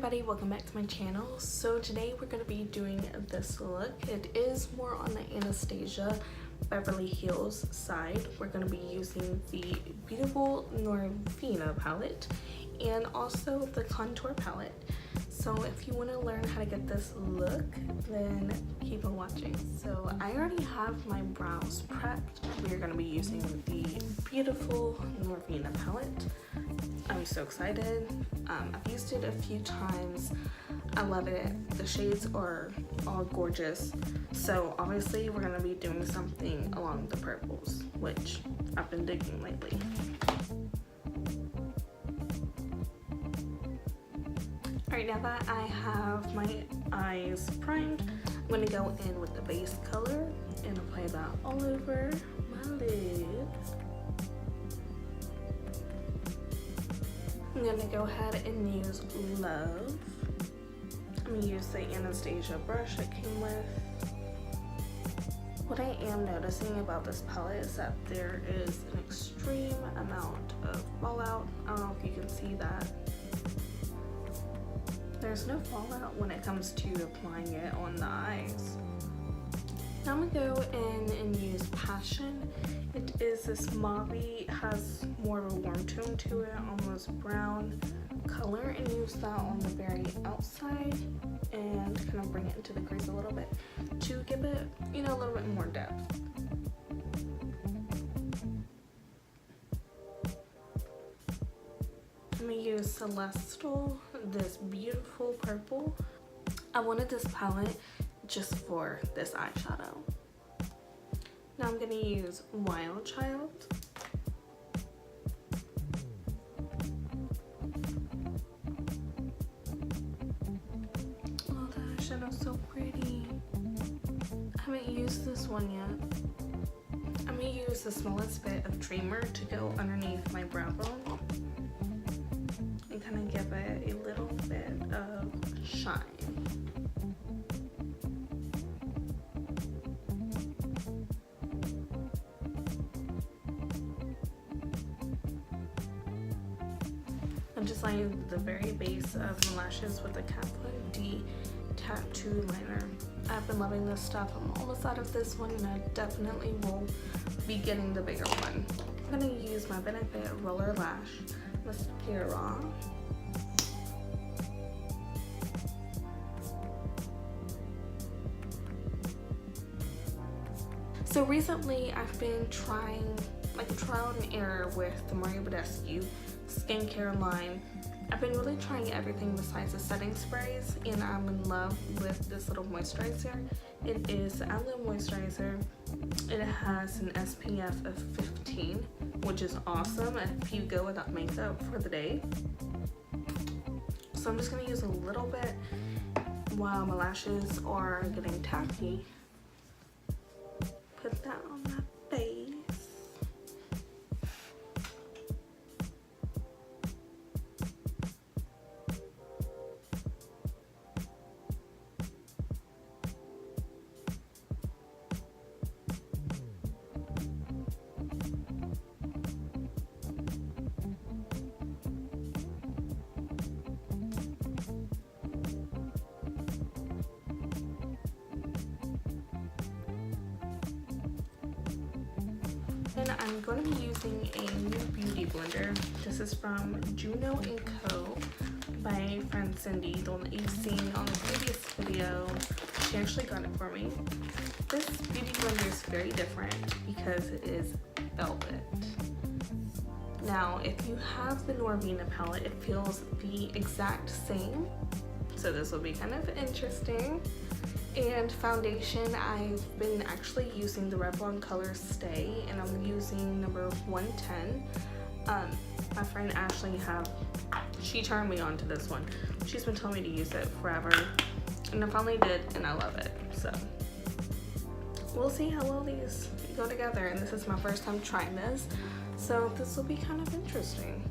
everybody, welcome back to my channel. So today we're going to be doing this look. It is more on the Anastasia Beverly Hills side. We're going to be using the beautiful Norvina palette and also the contour palette. So if you want to learn how to get this look, then keep on watching. So I already have my brows prepped. We're going to be using the beautiful Norvina palette. I'm so excited. I've used it a few times. I love it. The shades are all gorgeous. So obviously we're going to be doing something along the purples, which I've been digging lately. Alright, now that I have my eyes primed, I'm going to go in with the base color and apply that all over my lid. I'm going to go ahead and use Love. I'm going to use the Anastasia brush it came with. What I am noticing about this palette is that there is an extreme amount of fallout. I don't know if you can see that. There's no fallout when it comes to applying it on the eyes. Now I'm gonna go in and use Passion. It is this mauve-y, has more of a warm tone to it, almost brown color, and use that on the very outside and kind of bring it into the crease a little bit to give it, you know, a little bit more depth. I'm gonna use Celestial, this beautiful purple. I wanted this palette just for this eyeshadow. Now I'm gonna use Wild Child. Oh, that eyeshadow's so pretty. I haven't used this one yet. I'm gonna use the smallest bit of Dreamer to go underneath my brow bone and kind of give it a little bit of shine. I'm just lining the very base of my lashes with the Kappa D tattoo liner. I've been loving this stuff. I'm almost out of this one and I definitely will be getting the bigger one. I'm going to use my Benefit Roller Lash Mascara. So recently I've been trying like a trial and error with the Muapaigee skincare line. I've been really trying everything besides the setting sprays, and I'm in love with this little moisturizer. It is the Aloe moisturizer. It has an SPF of 15, which is awesome if you go without makeup for the day. So I'm just going to use a little bit while my lashes are getting tacky. Put that on my face. And I'm going to be using a new beauty blender. This is from Juno & Co. by my friend Cindy, the one that you've seen on the previous video. She actually got it for me. This beauty blender is very different because it is velvet. Now, if you have the Norvina palette, it feels the exact same. So this will be kind of interesting. And foundation, I've been actually using the Revlon Color Stay, and I'm using number 110. My friend Ashley she turned me on to this one. She's been telling me to use it forever, and I finally did, and I love it. So we'll see how well these go together, and this is my first time trying this, so this will be kind of interesting.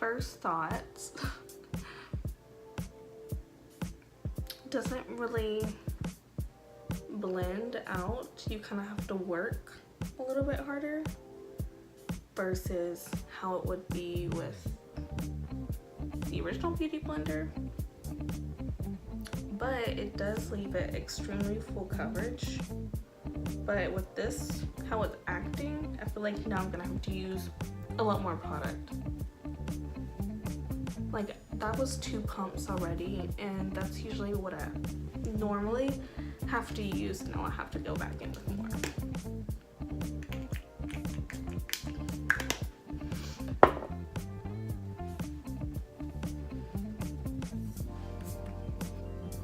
first thoughts, doesn't really blend out. You kind of have to work a little bit harder versus how it would be with the original Beauty Blender. But it does leave it extremely full coverage. But with this, how it's acting, I feel like now I'm gonna have to use a lot more product. Like, that was 2 pumps already, and that's usually what I normally have to use. Now I have to go back in with more.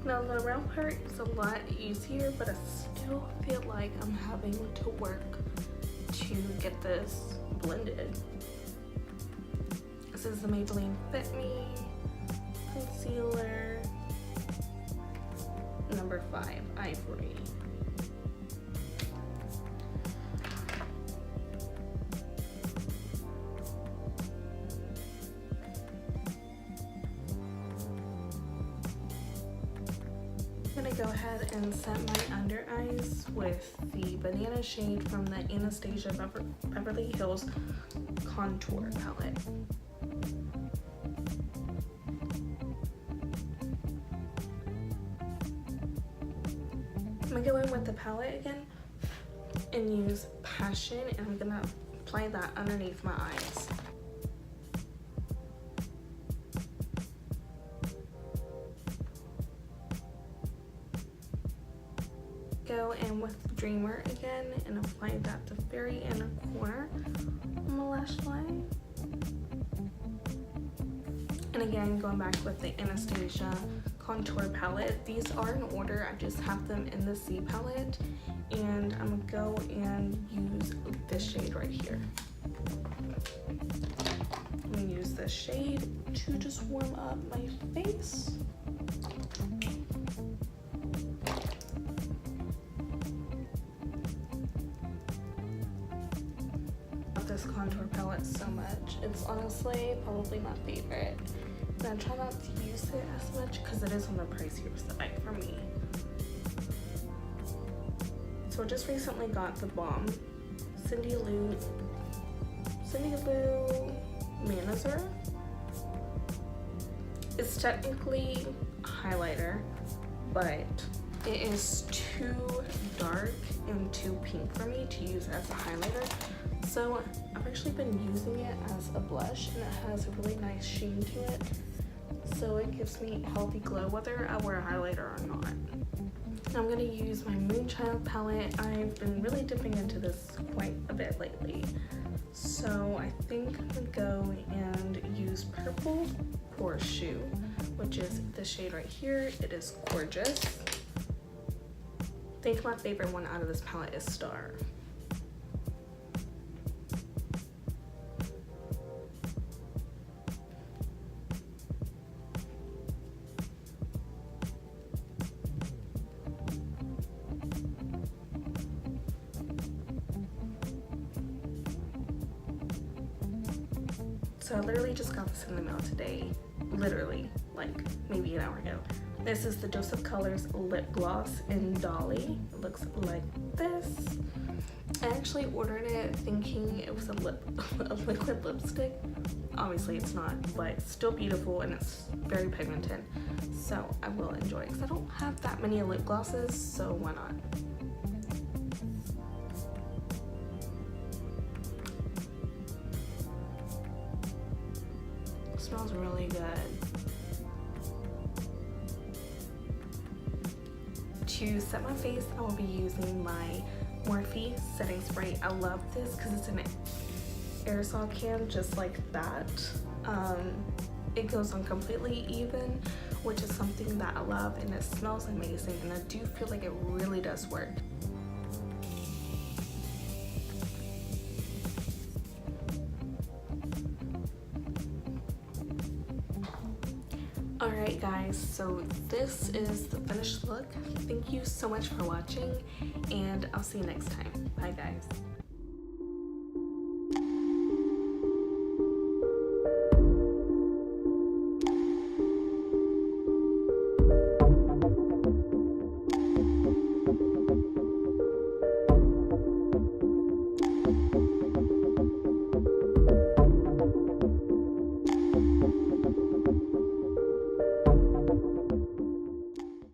Now the round part is a lot easier, but I still feel like I'm having to work to get this blended. This is the Maybelline Fit Me Concealer number 5, Ivory. I'm gonna go ahead and set my under eyes with the banana shade from the Anastasia Beverly Hills Contour Palette. I'm gonna go in with the palette again and use Passion, and I'm gonna apply that underneath my eyes. Go in with Dreamer again and apply that to the very inner corner on the lash line. And again, going back with the Anastasia Contour Palette. These are in order, I just have them in the C palette. And I'm gonna go and use this shade right here. I'm gonna use this shade to just warm up my face. This contour palette so much. It's honestly probably my favorite. And I try not to use it as much because it is on the pricier side for me. So I just recently got the Balm Cindy Lou Manizer. It's technically a highlighter, but it is too dark and too pink for me to use as a highlighter. So I've actually been using it as a blush, and it has a really nice sheen to it. So it gives me a healthy glow whether I wear a highlighter or not. Now I'm going to use my Moonchild palette. I've been really dipping into this quite a bit lately. So I think I'm going to go and use Purple Horseshoe, which is the shade right here. It is gorgeous. I think my favorite one out of this palette is Star. So I literally just got this in the mail today, literally, like maybe an hour ago. This is the Joseph Colors Lip Gloss in Dolly. It looks like this. I actually ordered it thinking it was a liquid lipstick. Obviously it's not, but it's still beautiful and it's very pigmented. So I will enjoy it because I don't have that many lip glosses, so why not? Smells really good. To set my face, I will be using my Morphe setting spray. I love this because it's an aerosol can just like that. It goes on completely even, which is something that I love, and it smells amazing, and I do feel like it really does work. Alright guys, so this is the finished look. Thank you so much for watching, and I'll see you next time. Bye guys.